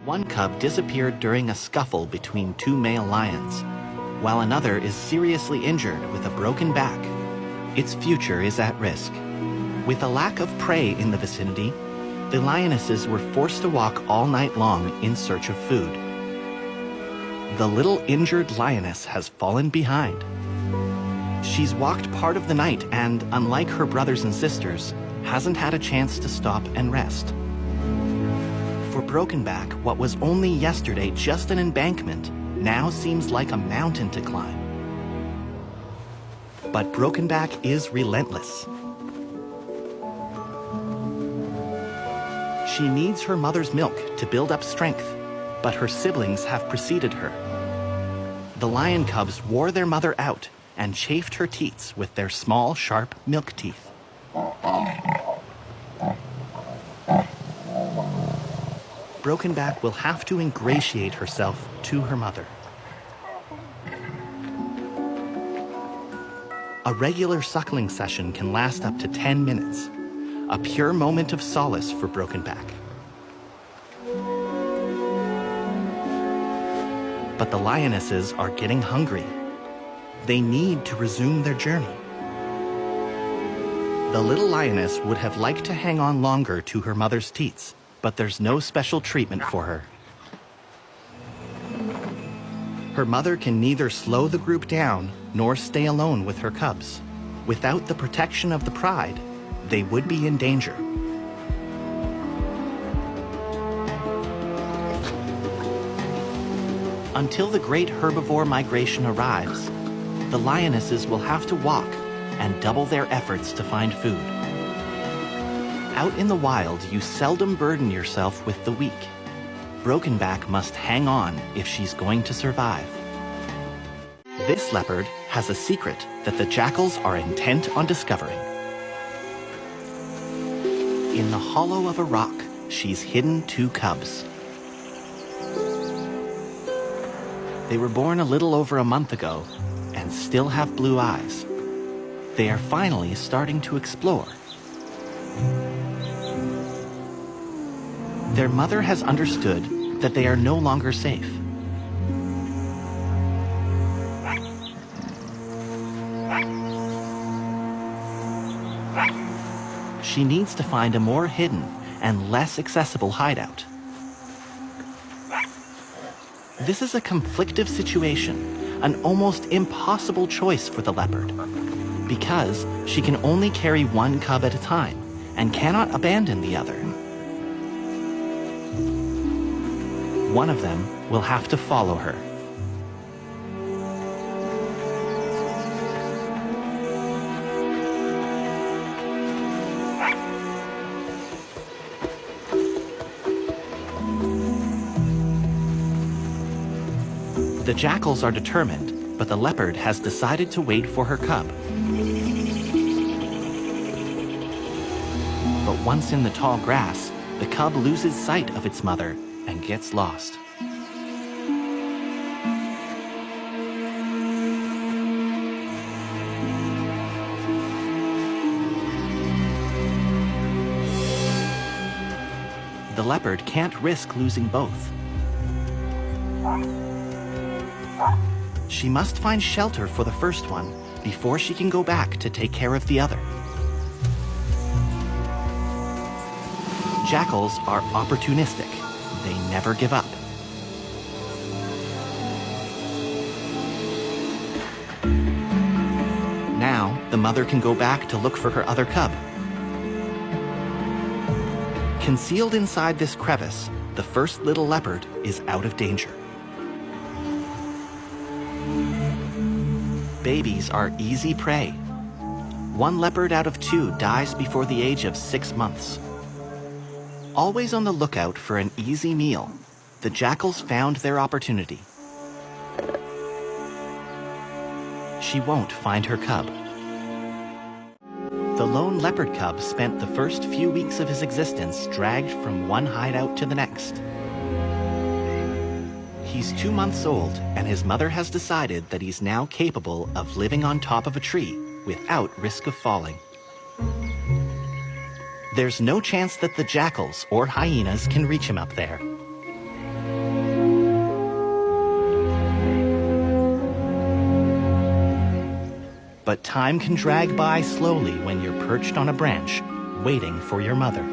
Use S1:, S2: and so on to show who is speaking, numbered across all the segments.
S1: One cub disappeared during a scuffle between two male lions, while another is seriously injured with a broken back. Its future is at risk. With a lack of prey in the vicinity, the lionesses were forced to walk all night long in search of food. The little injured lioness has fallen behind. She's walked part of the night and, unlike her brothers and sisters, hasn't had a chance to stop and rest. For Brokenback, what was only yesterday just an embankment now seems like a mountain to climb. But Brokenback is relentless. She needs her mother's milk to build up strength, but her siblings have preceded her. The lion cubs wore their mother out and chafed her teats with their small, sharp milk teeth. Brokenback will have to ingratiate herself to her mother. A regular suckling session can last up to 10 minutes, a pure moment of solace for Brokenback. But the lionesses are getting hungry. They need to resume their journey. The little lioness would have liked to hang on longer to her mother's teats, but there's no special treatment for her. Her mother can neither slow the group down nor stay alone with her cubs. Without the protection of the pride, they would be in danger. Until the great herbivore migration arrives, the lionesses will have to walk and double their efforts to find food. Out in the wild, you seldom burden yourself with the weak. Brokenback must hang on if she's going to survive. This leopard has a secret that the jackals are intent on discovering. In the hollow of a rock, she's hidden two cubs. They were born a little over a month ago and still have blue eyes. They are finally starting to explore. Their mother has understood that they are no longer safe. She needs to find a more hidden and less accessible hideout. This is a conflictive situation, an almost impossible choice for the leopard, because she can only carry one cub at a time and cannot abandon the other. One of them will have to follow her. The jackals are determined, but the leopard has decided to wait for her cub. But once in the tall grass, the cub loses sight of its mother and gets lost. The leopard can't risk losing both. She must find shelter for the first one before she can go back to take care of the other. Jackals are opportunistic. They never give up. Now, the mother can go back to look for her other cub. Concealed inside this crevice, the first little leopard is out of danger. Babies are easy prey. One leopard out of two dies before the age of 6 months. Always on the lookout for an easy meal, the jackals found their opportunity. She won't find her cub. The lone leopard cub spent the first few weeks of his existence dragged from one hideout to the next. He's 2 months old, and his mother has decided that he's now capable of living on top of a tree without risk of falling. There's no chance that the jackals or hyenas can reach him up there. But time can drag by slowly when you're perched on a branch, waiting for your mother.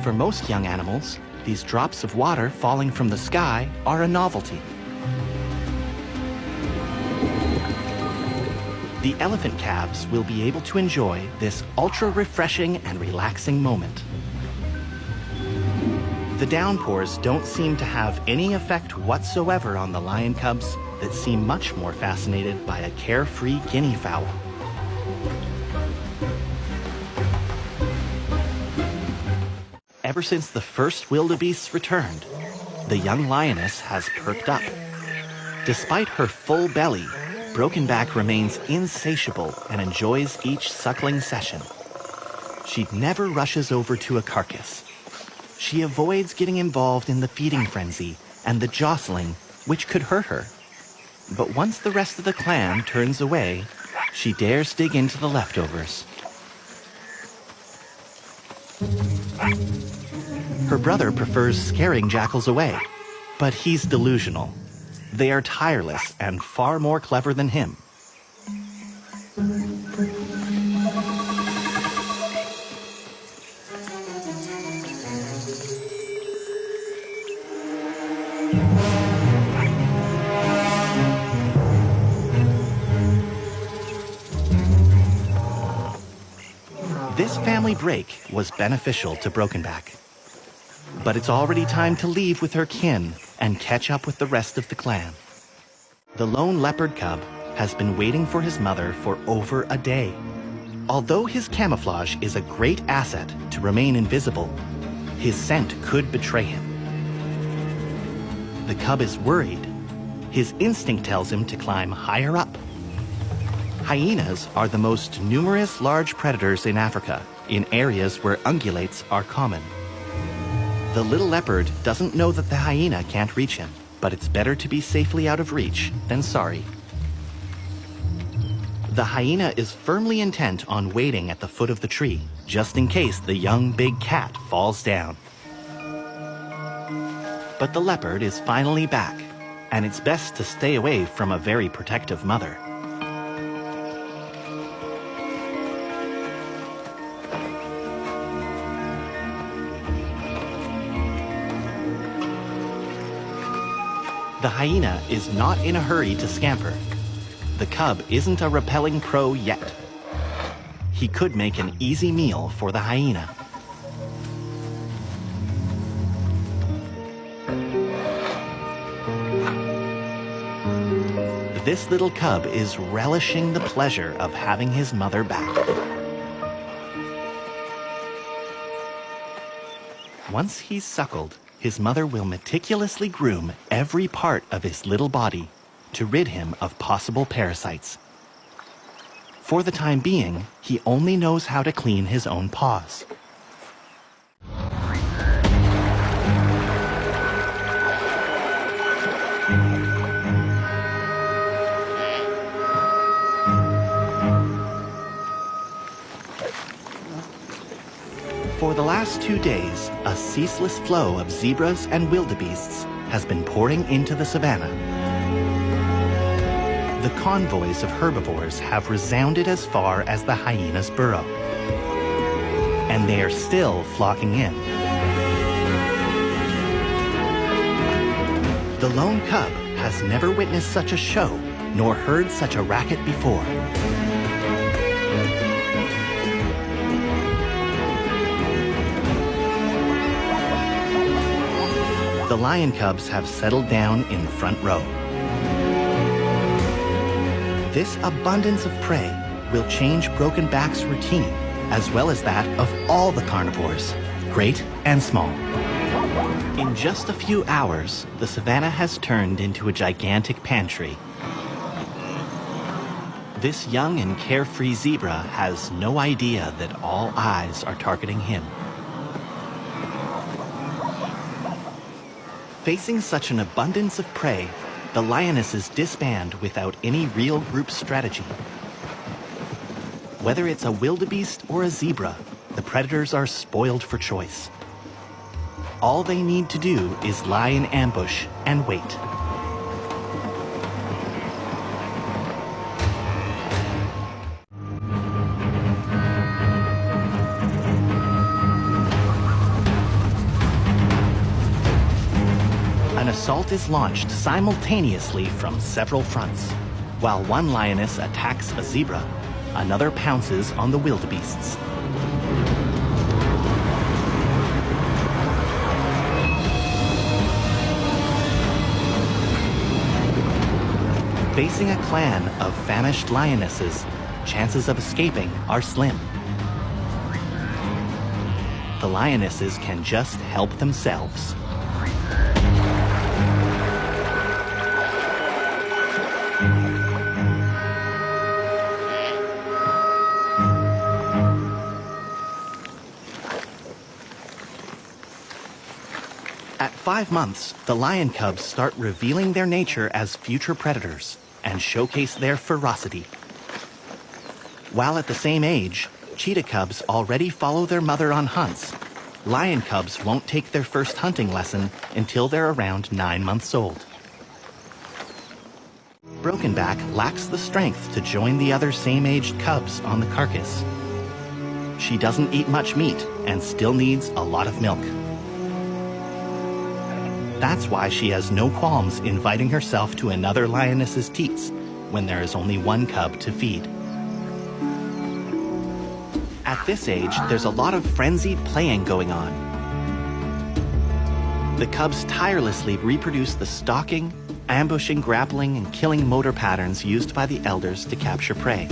S1: For most young animals, these drops of water falling from the sky are a novelty. The elephant calves will be able to enjoy this ultra-refreshing and relaxing moment. The downpours don't seem to have any effect whatsoever on the lion cubs that seem much more fascinated by a carefree guinea fowl. Ever since the first wildebeests returned, the young lioness has perked up. Despite her full belly, Brokenback remains insatiable and enjoys each suckling session. She never rushes over to a carcass. She avoids getting involved in the feeding frenzy and the jostling, which could hurt her. But once the rest of the clan turns away, she dares dig into the leftovers. Her brother prefers scaring jackals away, but he's delusional. They are tireless and far more clever than him. This family break was beneficial to Brokenback. But it's already time to leave with her kin and catch up with the rest of the clan. The lone leopard cub has been waiting for his mother for over a day. Although his camouflage is a great asset to remain invisible, his scent could betray him. The cub is worried. His instinct tells him to climb higher up. Hyenas are the most numerous large predators in Africa, in areas where ungulates are common. The little leopard doesn't know that the hyena can't reach him, but it's better to be safely out of reach than sorry. The hyena is firmly intent on waiting at the foot of the tree, just in case the young big cat falls down. But the leopard is finally back, and it's best to stay away from a very protective mother. The hyena is not in a hurry to scamper. The cub isn't a repelling pro yet. He could make an easy meal for the hyena. This little cub is relishing the pleasure of having his mother back. Once he's suckled, his mother will meticulously groom every part of his little body to rid him of possible parasites. For the time being, he only knows how to clean his own paws. For the last 2 days, a ceaseless flow of zebras and wildebeests has been pouring into the savannah. The convoys of herbivores have resounded as far as the hyena's burrow, and they are still flocking in. The lone cub has never witnessed such a show, nor heard such a racket before. The lion cubs have settled down in the front row. This abundance of prey will change Brokenback's routine, as well as that of all the carnivores, great and small. In just a few hours, the savannah has turned into a gigantic pantry. This young and carefree zebra has no idea that all eyes are targeting him. Facing such an abundance of prey, the lionesses disband without any real group strategy. Whether it's a wildebeest or a zebra, the predators are spoiled for choice. All they need to do is lie in ambush and wait. An assault is launched simultaneously from several fronts. While one lioness attacks a zebra, another pounces on the wildebeests. Facing a clan of famished lionesses, chances of escaping are slim. The lionesses can just help themselves. At 5 months, the lion cubs start revealing their nature as future predators and showcase their ferocity. While at the same age, cheetah cubs already follow their mother on hunts. Lion cubs won't take their first hunting lesson until they're around 9 months old. Brokenback lacks the strength to join the other same-aged cubs on the carcass. She doesn't eat much meat and still needs a lot of milk. That's why she has no qualms inviting herself to another lioness's teats when there is only one cub to feed. At this age, there's a lot of frenzied playing going on. The cubs tirelessly reproduce the stalking, ambushing, grappling, and killing motor patterns used by the elders to capture prey.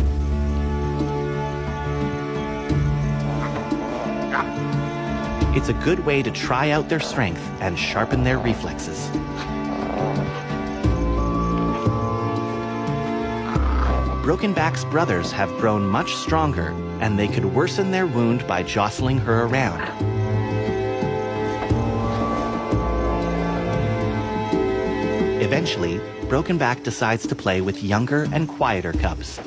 S1: It's a good way to try out their strength and sharpen their reflexes. Brokenback's brothers have grown much stronger, and they could worsen their wound by jostling her around. Eventually, Brokenback decides to play with younger and quieter cubs.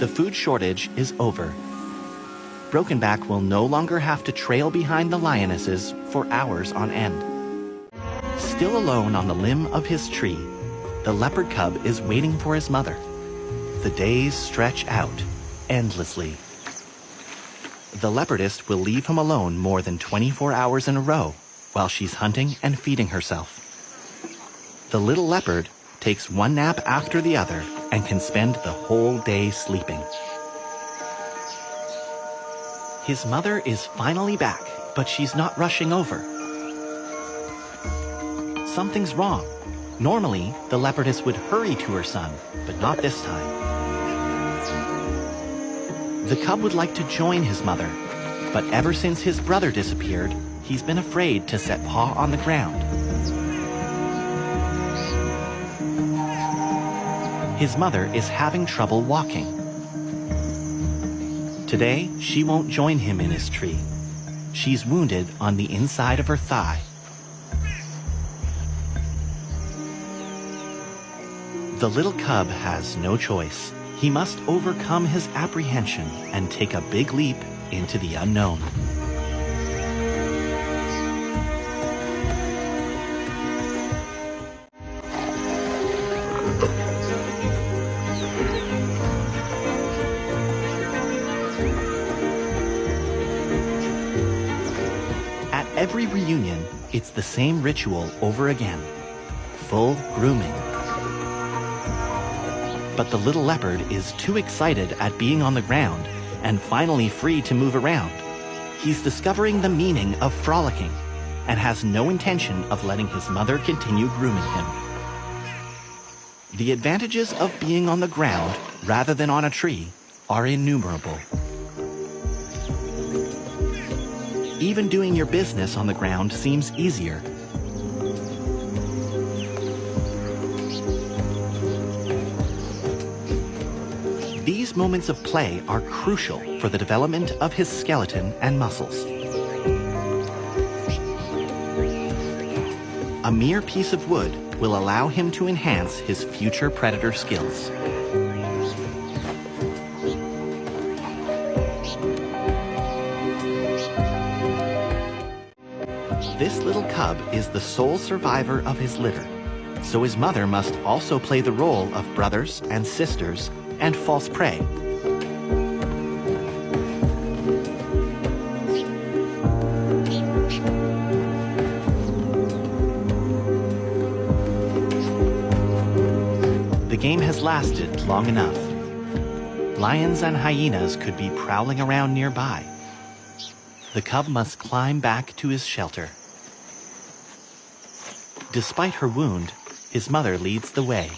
S1: The food shortage is over. Brokenback will no longer have to trail behind the lionesses for hours on end. Still alone on the limb of his tree, the leopard cub is waiting for his mother. The days stretch out endlessly. The leopardess will leave him alone more than 24 hours in a row while she's hunting and feeding herself. The little leopard takes one nap after the other and can spend the whole day sleeping. His mother is finally back, but she's not rushing over. Something's wrong. Normally, the leopardess would hurry to her son, but not this time. The cub would like to join his mother, but ever since his brother disappeared, he's been afraid to set paw on the ground. His mother is having trouble walking. Today, she won't join him in his tree. She's wounded on the inside of her thigh. The little cub has no choice. He must overcome his apprehension and take a big leap into the unknown. At every reunion, it's the same ritual over again. Full grooming. But the little leopard is too excited at being on the ground and finally free to move around. He's discovering the meaning of frolicking and has no intention of letting his mother continue grooming him. The advantages of being on the ground rather than on a tree are innumerable. Even doing your business on the ground seems easier. These moments of play are crucial for the development of his skeleton and muscles. A mere piece of wood will allow him to enhance his future predator skills. This little cub is the sole survivor of his litter, so his mother must also play the role of brothers and sisters and false prey. The game has lasted long enough. Lions and hyenas could be prowling around nearby. The cub must climb back to his shelter. Despite her wound, his mother leads the way.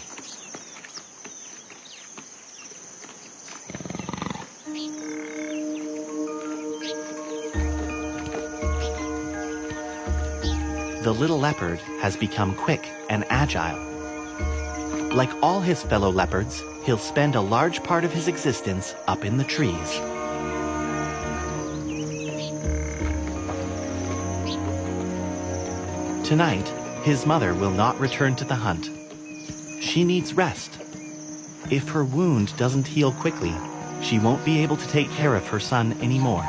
S1: The little leopard has become quick and agile. Like all his fellow leopards, he'll spend a large part of his existence up in the trees. Tonight, his mother will not return to the hunt. She needs rest. If her wound doesn't heal quickly, she won't be able to take care of her son anymore.